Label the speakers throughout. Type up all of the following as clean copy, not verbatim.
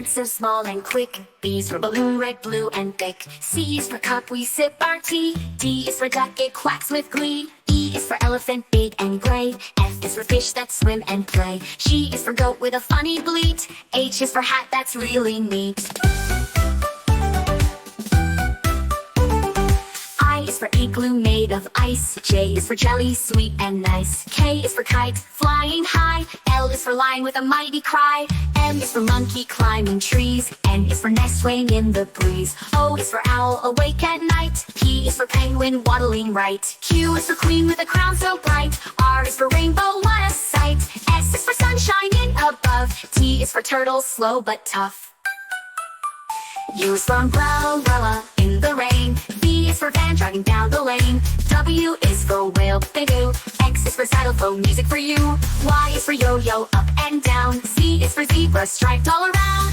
Speaker 1: ants so small and quick. B is for balloon, red, blue, and thick. C is for cup, we sip our tea. D is for duck, it quacks with glee. E is for elephant, big and gray. F is for fish that swim and play. G is for goat with a funny bleat. H is for hat that's really neat. I is for igloo made of ice. J is for jelly, sweet and nice. K is for kite, flying high. L is for lion with a mighty cry. M is for monkey climbing trees. N is for nest swaying in the breeze. O is for owl awake at night. P is for penguin waddling right. Q is for queen with a crown so bright. R is for rainbow, what a sight. S is for sunshine in above. T is for turtle, slow but tough. U is for umbrella in the rain. V is for van driving down the lane. W is for whale, big oo. X is for xylophone, music for you. Y is for yo-yo, up and down. Z is for zebra, striped all around.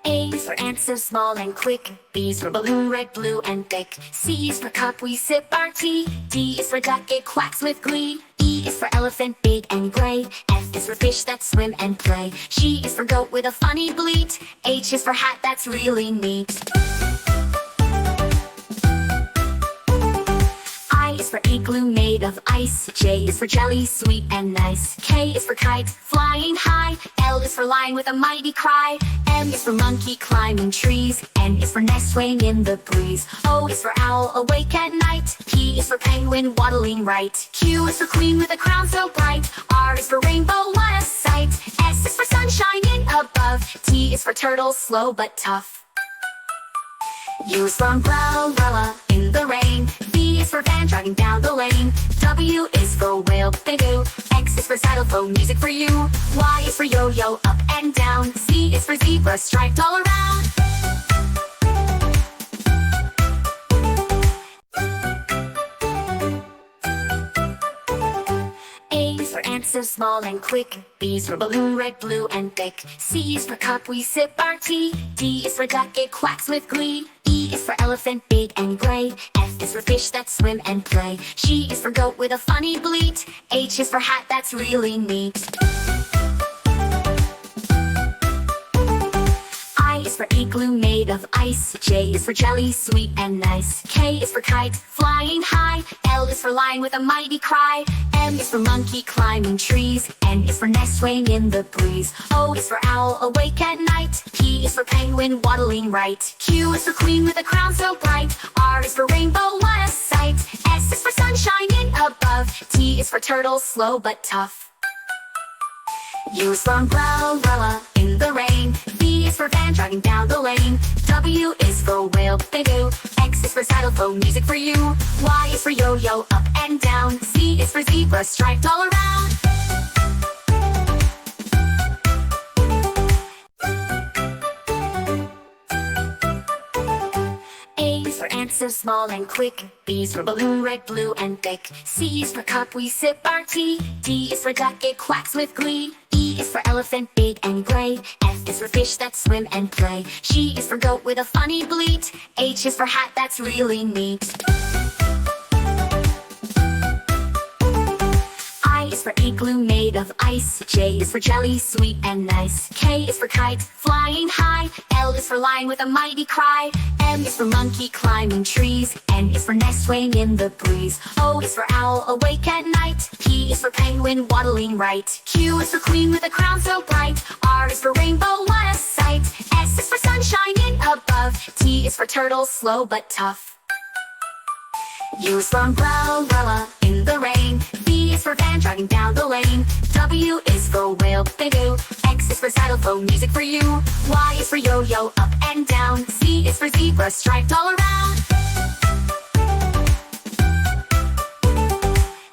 Speaker 1: A is for ant so small and quick. B is for balloon, red, blue, and thick. C is for cup, we sip our tea. D is for duck, it quacks with glee. E is for elephant, big and gray. F is for fish that swim and play. G is for goat with a funny bleat. H is for hat that's really neat. I is for igloo made of ice. J is for jelly, sweet and nice. K is for kite, flying high. L is for lion with a mighty cry. M is for monkey climbing trees. N is for nest swaying in the breeze. O is for owl awake at night. P is for penguin waddling right. Q is for queen with a crown so bright. R is for rainbow, what a sight. S is for sunshine in above. T is for turtle, slow but tough. U is for umbrella in the rain. V is for van driving down the lane. W is for whale, big oo. X is for xylophone, music for you. Y is for yo-yo, up and down. Z is for zebra, striped all around. A is for ant so small and quick. B is for balloon, red, blue, and thick. C is for cup, we sip our tea. D is for duck, it quacks with glee. E is for elephant, big and gray. F is for fish that swim and play. G is for goat with a funny bleat. H is for hat that's really neat. I is for igloo made of ice. J is for jelly, sweet and nice. K is for kite, flying high. L is for lion with a mighty cry. M is for monkey climbing trees. N is for nest swaying in the breeze. O is for owl awake at night. P is for penguin waddling right. Q is for queen with a crown so bright. R is for rainbow, what a sight. S is for sunshine in above. T is for turtle, slow but tough. U is for umbrella in the rain. V is for van driving down the lane. W is for whale, big oo. X is for xylophone, music for you. Y is for yo-yo, up and down. Z is for zebra, striped all around. A is for ant so small and quick. B is for balloon, red, blue, and thick. C is for cup, we sip our tea. D is for duck, it quacks with glee. E is for elephant, big and gray. F is for fish that swim and play. G is for goat with a funny bleat. H is for hat that's really neat. I is for igloo made of ice. J is for jelly, sweet and nice. K is for kite, flying high. L is for lion with a mighty cry. M is for monkey climbing trees. N is for nest swaying in the breeze. O is for owl awake at night. P is for penguin waddling right. Q is for queen with a crown so bright. R is for rainbow, what a sight. S is for sunshine in above. T is for turtle, slow but tough. U is for umbrella in the rain. V is for van driving down the lane. W is for whale, big oo. X is for xylophone, music for you. Y is for yo-yo, up and down. Z is for zebra, striped all around.